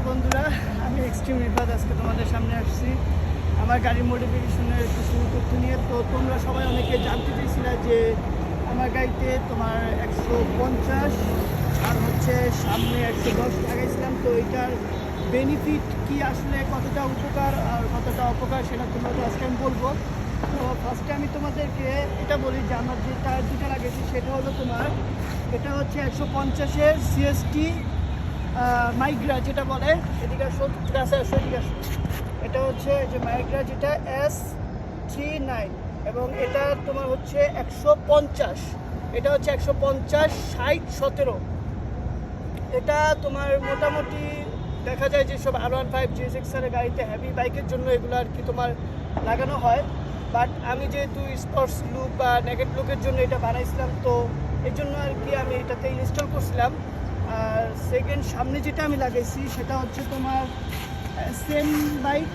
নমস্কার বন্ধুরা, আমি এক্সট্রিম রিফাত আজকে তোমাদের সামনে আসছি আমার গাড়ির মডিফিকেশনের কিছু তথ্য নিয়ে। তো তোমরা সবাই অনেকে জানতে চেয়েছিলে যে আমার গাড়িতে তোমার 150 আর হচ্ছে সামনে 110 লাগাইছিলাম, তো এটার বেনিফিট কি, আসলে কতটা উপকার আর কতটা অপকার সেটা তোমাদের আজকে আমি বলবো। তো ফার্স্টে আমি তোমাদেরকে এটা বলি যে আমার যে টায়ার দুটো লাগিয়েছি সেটা হলো তোমার, এটা হচ্ছে 150-এর সিএসটি মাইগ্রা যেটা বলে, এদিকে আসো, এদিকে আসো। এটা হচ্ছে যে মাইগ্রা যেটা S39 এবং এটা তোমার হচ্ছে 150, এটা হচ্ছে 150 60 17। এটা তোমার মোটামুটি দেখা যায় যে সব R15 GSX-R গাড়িতে হেভি বাইকের জন্য এগুলো আর কি তোমার লাগানো হয়। বাট আমি যেহেতু স্পোর্টস লুক বা নেগেট লুকের জন্য এটা বানাইছিলাম, তো এই জন্য আর কি আমি এটাতে ইনস্টল করছিলাম। আর সেকেন্ড সামনে যেটা আমি লাগাইছি সেটা হচ্ছে তোমার সেম বাইক,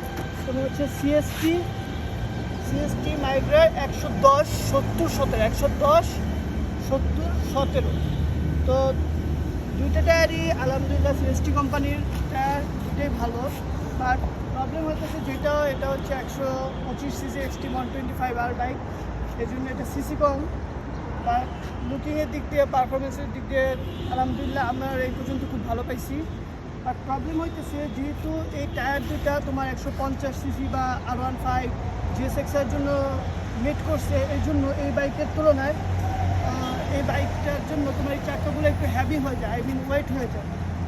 তোমার হচ্ছে সিএসটি মাইগ্রা 110 70 17, 110 70 17। তো দুইটা টায়ারই আলহামদুলিল্লাহ সিএসটি কোম্পানির টায়ার, দুটোই ভালো। বাট প্রবলেম হতেছে যেটা, এটা হচ্ছে 125cc এক্সট্রিম 125R বাইক, এই জন্য এটা সিসি কম। বা লুকিংয়ের দিক দিয়ে, পারফরমেন্সের দিক দিয়ে আলহামদুলিল্লাহ আমরা এই পর্যন্ত খুব ভালো পাইছি। বাট প্রবলেম হইতেছে যেহেতু এই টায়ার দুটা তোমার 150cc বা R15 GSX-এর জন্য মেড করছে, এই জন্য এই বাইকের তুলনায় এই বাইকটার জন্য তোমার এই চাকাগুলো একটু হ্যাভি হয়ে যায়, ওয়েট হয়ে যায়।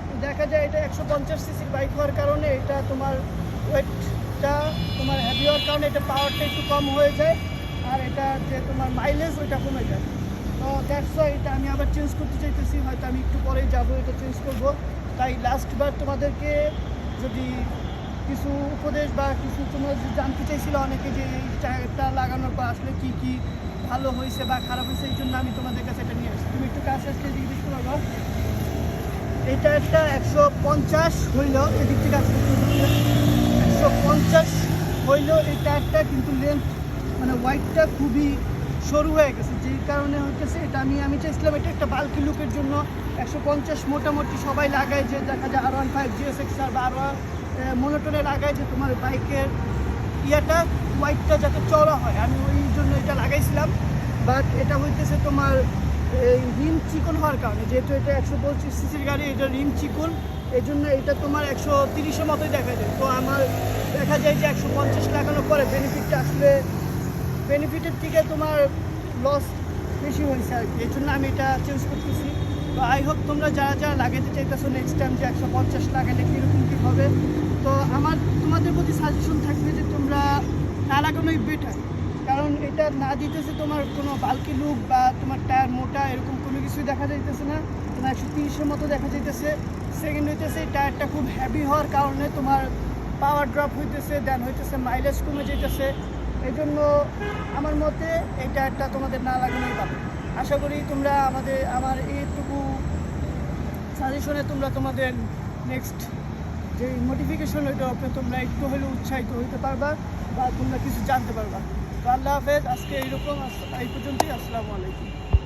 তো দেখা যায় এটা 150cc বাইক হওয়ার কারণে এটা তোমার ওয়েটটা তোমার হ্যাভি হওয়ার কারণে এটা পাওয়ারটা একটু কম হয়ে যায়, আর এটা যে তোমার মাইলেজ ওইটা কমে যায়। তো দ্যাটস ওয়াই এটা আমি আবার চেঞ্জ করতে চাইতেছি, হয়তো আমি একটু পরেই যাবো, এটা চেঞ্জ করব। তাই লাস্টবার তোমাদেরকে যদি কিছু উপদেশ বা কিছু তোমরা জানতে চাইছিল অনেকে যে এই টায়ারটা লাগানোর পর আসলে কী কী ভালো হয়েছে বা খারাপ হয়েছে, এই জন্য আমি তোমাদের কাছে এটা নিয়ে আসছি। তুমি একটু কাছে আসলে জিজ্ঞেস করো, এই টায়ারটা 150 হইলেও, এদিক থেকে আসলে 150 হইলেও এই টায়ারটা কিন্তু লেন্থ মানে ওয়াইডটা খুবই সরু হয়ে গেছে, যেই কারণে হচ্ছে এটা আমি চাইছিলাম এটা একটা বাল্কি লুকের জন্য 150 মোটামুটি সবাই লাগায়, যে দেখা যায় R15 GSX-R বা আরও মনোটনে লাগায় যে তোমার বাইকের ইয়াটা ওয়াইডটা যাতে চড়া হয়, আমি ওই জন্য এটা লাগাইছিলাম। বাট এটা হইতেছে তোমার এই রিম চিকন হওয়ার কারণে, যেহেতু এটা 125cc গাড়ি, এটা রিম চিকন, এই জন্য এটা তোমার 130-এর মতোই দেখা যায়। তো আমার দেখা যায় যে 150 লাগানোর পরে বেনিফিটটা আসলে বেনিফিটের থেকে তোমার লস বেশি হয়েছে আর কি, এই জন্য আমি এটা চেঞ্জ করতেছি। তো আই হোপ তোমরা যারা যারা লাগাইতে চাইতেছো নেক্সট টাইম যে 150 লাগালে কীরকম কী হবে, তো আমার তোমাদের প্রতি সাজেশন থাকবে যে তোমরা না লাগানোই বেটার, কারণ এটা না দিতেছে তোমার কোনো বাল্কি লুক বা তোমার টায়ার মোটা এরকম কোনো কিছুই দেখা যাইতেছে না, তোমার 130-এর মতো দেখা যাইতেছে। সেকেন্ড হইতেছে এই টায়ারটা খুব হ্যাভি হওয়ার কারণে তোমার পাওয়ার ড্রপ হইতেছে, দেন হইতেছে মাইলেজ কমে যেতেছে। এই জন্য আমার মতে এই টায়ারটা তোমাদের না লাগানোই ভালো। আশা করি তোমরা আমার এইটুকু সাজেশনে তোমরা তোমাদের নেক্সট যে মডিফিকেশন ওইটার উপরে তোমরা একটু হলেও উৎসাহিত হইতে পারবা বা তোমরা কিছু জানতে পারবা। তো আল্লাহ হাফেজ, আজকে এইরকম এই পর্যন্তই। আসসালামু আলাইকুম।